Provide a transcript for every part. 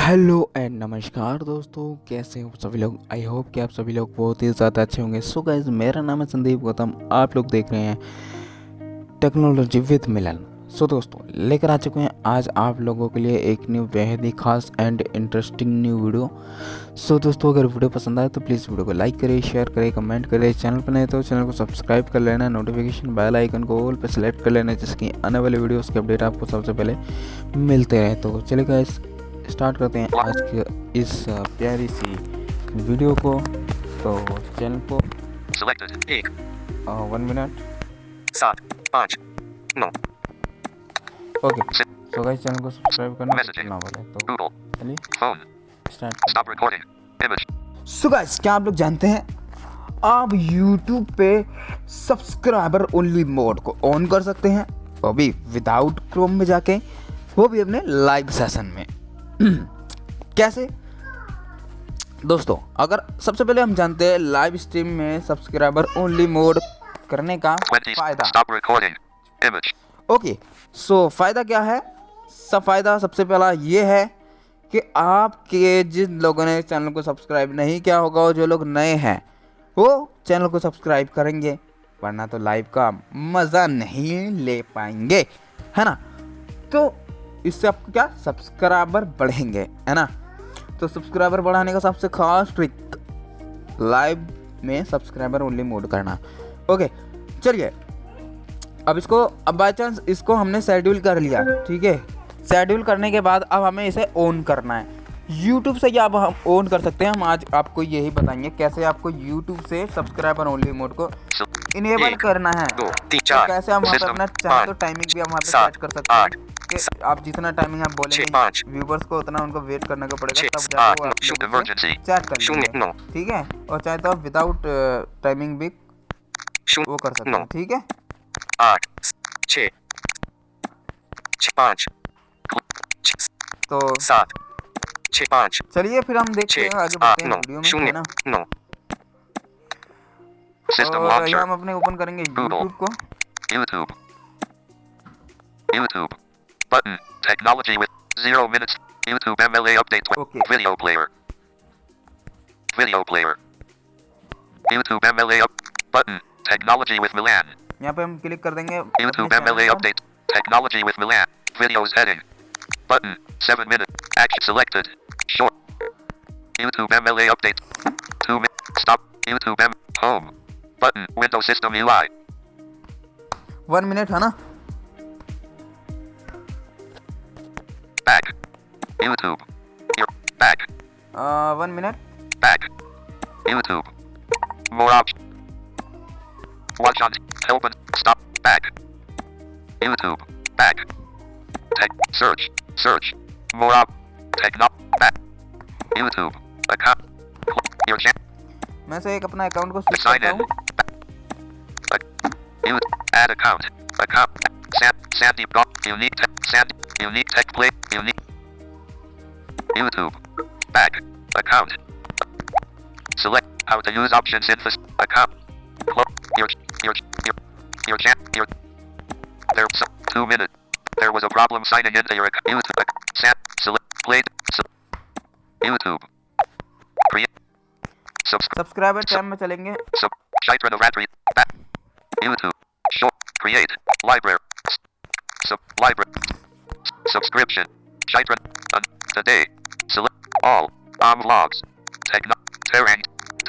Hello and नमस्कार दोस्तों, कैसे हो सभी लोग। आई होप कि आप सभी लोग बहुत ही ज़्यादा अच्छे होंगे। सो गाइस, मेरा नाम है संदीप गौतम। आप लोग देख रहे हैं टेक्नोलॉजी विद मिलन। सो दोस्तों, लेकर आ चुके हैं आज आप लोगों के लिए एक न्यू बेहद ही खास एंड इंटरेस्टिंग न्यू वीडियो। सो दोस्तों, अगर वीडियो पसंद आए तो प्लीज़ वीडियो को लाइक करें, शेयर करें, कमेंट करें। चैनल पर नए तो चैनल को सब्सक्राइब कर लेना, नोटिफिकेशन बेल आइकन को ऑल पे सेलेक्ट कर लेना, जिसकी आने वाली वीडियोज़ के अपडेट आपको सबसे पहले मिलते रहे। तो चलिए गाइस, स्टार्ट करते हैं आज के इस प्यारी सी वीडियो को। तो चैनल को Selected 1 1 minute 7 5 9 okay. So guys, channel को सब्सक्राइब करना Messaging. ना भूलें। तो Google चलिए Phone start. Stop recording Image so guys, क्या आप लोग जानते हैं आप YouTube पे सब्सक्राइबर ओनली मोड को ऑन कर सकते हैं, वो भी विदाउट क्रोम में जाके, वो भी अपने लाइव सेशन में। कैसे दोस्तों, अगर सबसे पहले हम जानते हैं लाइव स्ट्रीम में सब्सक्राइबर ओनली मोड करने का 20 फायदा। Stop recording Image ओके, सो फायदा क्या है? फायदा सबसे पहला ये है कि आपके जिन लोगों ने चैनल को सब्सक्राइब नहीं किया होगा, और जो लोग नए हैं वो चैनल को सब्सक्राइब करेंगे, वरना तो लाइव का मज़ा नहीं ले पाएंगे, है ना। तो इससे आपको क्या सब्सक्राइबर बढ़ेंगे, है ना। तो सब्सक्राइबर बढ़ाने का सबसे खास ट्रिक लाइव में सब्सक्राइबर ओनली मोड करना। ओके, चलिए अब बाय चांस इसको हमने शेड्यूल कर लिया, ठीक है। शेड्यूल करने के बाद अब हमें इसे ऑन करना है। YouTube से या अब हम ऑन कर सकते हैं। हम आज आपको यही बताएंगे कैसे आपको YouTube से सब्सक्राइबर ओनली मोड को इनेबल करना है। तो कैसे हम वहाँ पे अपना चाहे तो टाइमिंग भी हम वहाँ पे सेट कर सकते हैं कि आप जितना टाइमिंग आप बोलेंगे व्यूवर्स को उतना उनको वेट करने का पड़ेगा, तब जाके वो आप चेक कर लेंगे, ठीक है। और चाहे तो आप विदाउट टाइमिंग भी वो कर सकते हैं, ठीक है। 8 6 5 तो 7 6 5 चलिए फिर हम देखते हैं आगे बढ़ते हैं वीडियो में, है ना। 9 System और launcher हम अपने ओपन करेंगे YouTube को। YouTube button technology with 0 minutes YouTube MLA updates with Okay. video player YouTube MLA up button technology with Milan यहाँ पे हम क्लिक कर देंगे YouTube MLA update technology with Milan videos heading button 7 minutes action selected short YouTube MLA update 2 minutes stop YouTube home button Windows system UI 1 minute, है ना। back YouTube you're back 1 minute back YouTube more options watch on help and stop back YouTube back tech search more up techno back YouTube account your channel मैं से एक अपना account को switch sign करता in हूँ। add account Sandy Block unique tech play unique YouTube back account select how to use option synthesis account your channel there's 2 minutes there was a problem signing into your account YouTube select play YouTube create subscriber tab में चलेंगे। back YouTube show create library subscription today select all vlogs terrain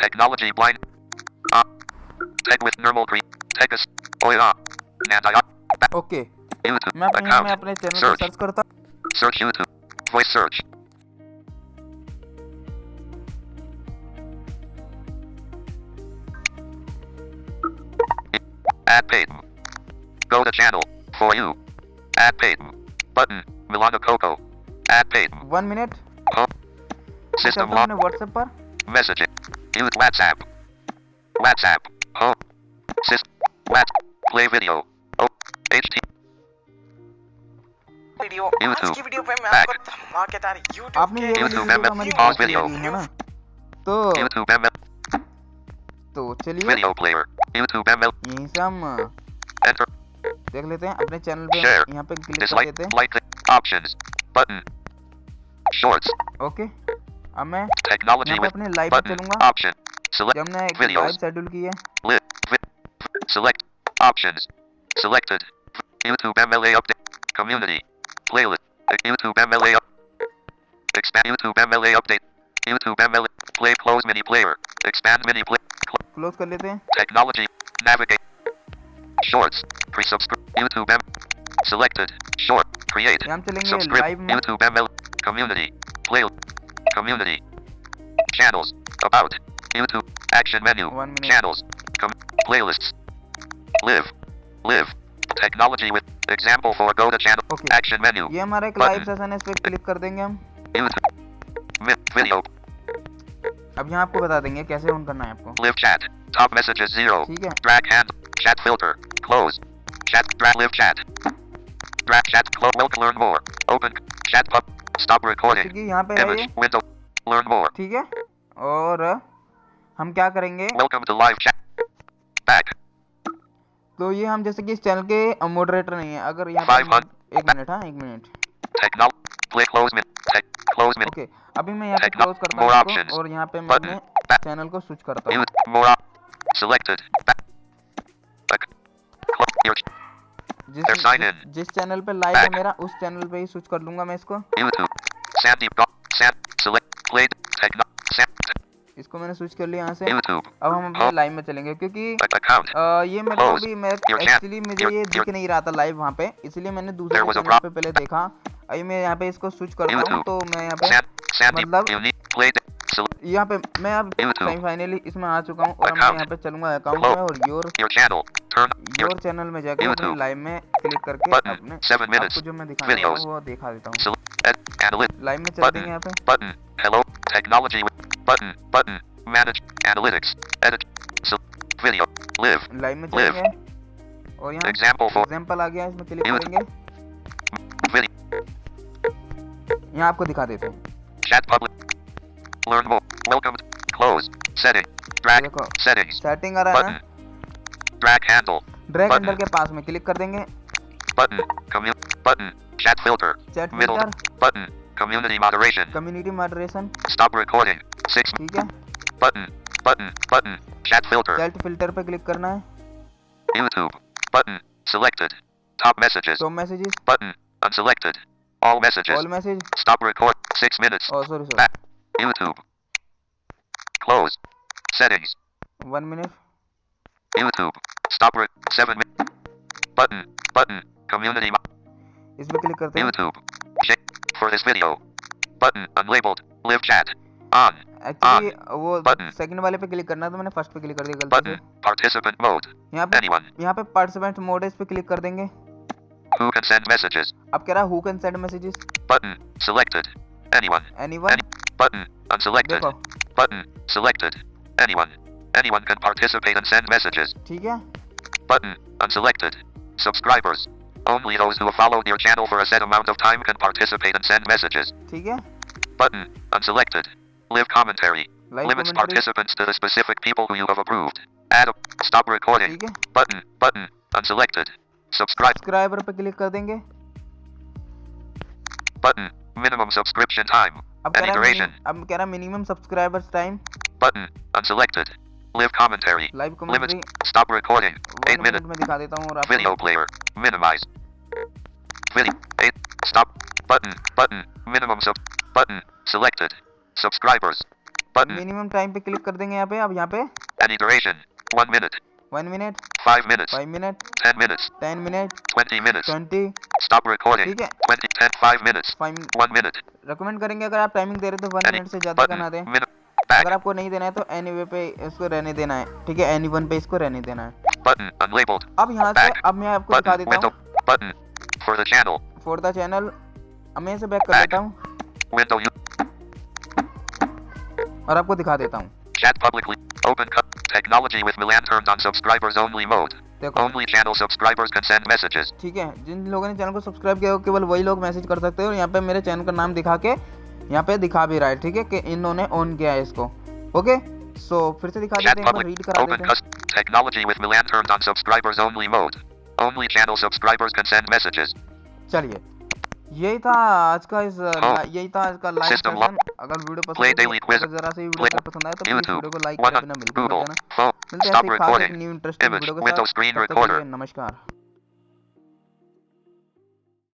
technology blind tech with normal tech okay, YouTube मैं अपने channel को search करता हूँ। search YouTube voice search add paid go to channel for you add paid button Milana Coco add paid 1 minute home system अपने lock WhatsApp पर। messaging use WhatsApp home system play video HD video आज की video पे मैं back आपको धमाकेदार YouTube आपने ये के वाली YouTube वीडियो हमारी pause देख video ली है ना। तो YouTube चलिए video player YouTube ML यहीं से हम enter देख लेते हैं। अपने चैनल पे Share. यहाँ पे क्लिक कर dislike देते हैं। like options button Shorts. Okay, अब मैं Technology यहाँ पे with अपने लाइव पे button. चलूंगा। Option. Select जब हमने एक लाइव videos. शेड्यूल की है, Select options. Selected. YouTube MLA update. Community. Playlist. YouTube MLA expand YouTube MLA update. YouTube MLA play close mini player. Expand mini play. Close कर लेते हैं। Technology. Navigate. Shorts. Pre-subscribe. YouTube M. Selected. Short. Create. यहाँ हम चलेंगे Subscribe. Live में। YouTube ML. Community. Play. Community. Channels. About. YouTube. Action menu. 1 minute। Channels. Playlists. Live. Live. Technology with example for go to channel. Okay। Action menu. ये हमारा एक Button। Live session है, इस पे क्लिक कर देंगे हम। YouTube. Video. अब यहाँ आपको बता देंगे कैसे ऑन करना है आपको। Live chat. Top messages 0. ठीक है। Drag hand. Chat filter. Close. Chat. Drag live chat. Drag chat. Close. Welcome. Learn more. Open. Chat pub. Stop recording. ठीक है, यहाँ पे है Image. ये, Window. Learn more. ठीक है। और हम क्या करेंगे, Welcome to live chat. Back. तो ये हम जैसे कि इस चैनल के मॉडरेटर नहीं है, अगर यहाँ पे 500। एक मिनट, हाँ 1 minute. Technology. Play close min. Close min. Okay, अभी मैं यहाँ पे Techno- क्लोज करता more हूँ options। इसको, और यहाँ पे मैं Button। अपने चैनल को स्विच करता हूँ। More. Selected. Back. Your जिस चैनल पे लाइव है मेरा, उस चैनल पे ही स्विच कर लूंगा मैं इसको। YouTube. Sandeep. Select. Played. इसको मैंने स्विच कर लिया यहाँ से। YouTube. अब हम अपने लाइव में चलेंगे, क्योंकि Account. ये मेरे को Close। भी मैं Your एक्चुअली मुझे ये your- दिख नहीं रहा था लाइव वहाँ पे, इसलिए मैंने दूसरे There was a चैनल पे पहले देखा। अभी मैं यहाँ पे इसको स्विच करता हूँ, YouTube। तो मैं यहाँ पे Sandeep. मतलब Unique. Played. Select. यहाँ पे मैं अब YouTube। फाइनली इसमें आ चुका हूँ, और मैं Account। यहाँ पे चलूंगा अकाउंट Close। में, और Your channel. Turn. Your your channel में जाकर अपने YouTube। लाइव में क्लिक करके Button। अपने 7 minutes। आपको जो मैं दिखाने वाला Videos। हूँ वो दिखा देता हूँ। Select. Analytics. लाइव में चल Button। देंगे यहाँ पे। Button. Hello. Technology with button. Button. Manage. Analytics. Edit. Video. Live. Live में Live। चलेंगे, और यहाँ Example for एग्जाम्पल आ गया, इसमें क्लिक YouTube। करेंगे। video. यहाँ आपको दिखा देते हैं। Chat public. Learn more. Welcome. Close. Setting. Drag. देखो Settings. सेटिंग आ रहा है Button. ना, Drag handle. Drag Button। Handle के पास में क्लिक कर देंगे। Button. Button. Chat filter. Chat Middle. Filter, Button. Community moderation. Community moderation, Stop recording. 6. ठीक है। Button. Button. Button. Chat filter. Chat filter पे क्लिक करना है। YouTube. Button. Selected. Top messages. तो messages, Button. Unselected. All messages. All message, Stop record. 6 minutes. Oh sorry Back. YouTube. Close. Settings. 1 minute. YouTube. Stop 7 minutes. Button. Button. Community. इस पे click करते हैं। YouTube. For this video. Button. Unlabeled. Live chat. On. Actually वो Button। Second वाले पे click करना है, तो मैंने फर्स्ट पे क्लिक कर दिया गलती Button. Participant mode. से। यहाँ पे Anyone. पार्टिसिपेंट मोड है, इस पे क्लिक कर देंगे। Who can send messages? अब कह रहा है who can send messages, Button. Selected. Anyone. Anyone. Button. Unselected. देखो Button. Selected. Anyone. Anyone can participate and send messages. ठीक है। Button. Unselected. Subscribers. Only those who have followed your channel for a set amount of time can participate and send messages. ठीक है। Button. Unselected. Live commentary. Live Limits commentary, participants to the specific people who you have approved. Add a. Stop recording. ठीक है। Button. Button. Unselected. Subscribe. Subscriber पे click कर देंगे। Button. Minimum subscription time. अब कह Any रहा है duration. अब कह रहा है minimum subscribers time, Button. Unselected. Live commentary. Live Limits. Commentary Stop recording. 1 8 minute minutes. में दिखा देता हूँ, और आपको Video player. Minimize. Video. 8. Stop. Button. Button. Minimum sub. Button. Selected. Subscribers. Button. Minimum time पे क्लिक कर देंगे यहाँ पे। अब यहाँ पे Any duration. 1 minute. 1 minute, 5 minutes. 5 minute, 10 minutes. 10 minute, 20 minutes. 20, Stop recording. ठीक है। 20. 10. 5 minutes. 1 minute. रिकमेंड करेंगे अगर आप टाइमिंग दे रहे हो तो 1 Any. मिनट से ज़्यादा का Button. ना दें। Minute. Back. अगर आपको नहीं देना है तो एनीवे पे इसको रहने देना है, ठीक है। एनीवन पे इसको रहने देना है। Button. Unlabeled. अब यहाँ से Back. अब मैं आपको दिखा Button. देता Window. हूँ Button. For the channel. For the channel. अब मैं इसे बैक कर Back. देता हूँ Window. और आपको दिखा देता हूँ। Chat publicly. Open cut. Technology with Milan turned on subscribers only mode. देखो Only channel subscribers can send messages. ठीक है, जिन लोगों ने चैनल को सब्सक्राइब किया हो केवल वही लोग मैसेज कर सकते हो। और यहाँ पे मेरे चैनल का नाम दिखा के यहाँ पे दिखा भी रहा है, ठीक है, कि इन्होंने ऑन किया है इसको। ओके, सो फिर से दिखा Chat देते हैं, public. रीड करा Open देते हैं। custom. Technology with Milan turned on subscribers only mode. Only channel subscribers can send messages. चलिए यही था आज का यही था आज का लाइव System सेशन। अगर वीडियो पसंद Play है daily quiz. अगर जरा से वीडियो Play अगर पसंद आया तो प्लीज YouTube. वीडियो को लाइक करे 100. बिना बिल्कुल मत Google. जाना। Phone. मिलते हैं Stop ऐसे ही खास एक recording. New interesting Image. Video के साथ। Window screen तब तक के recorder. लिए नमस्कार।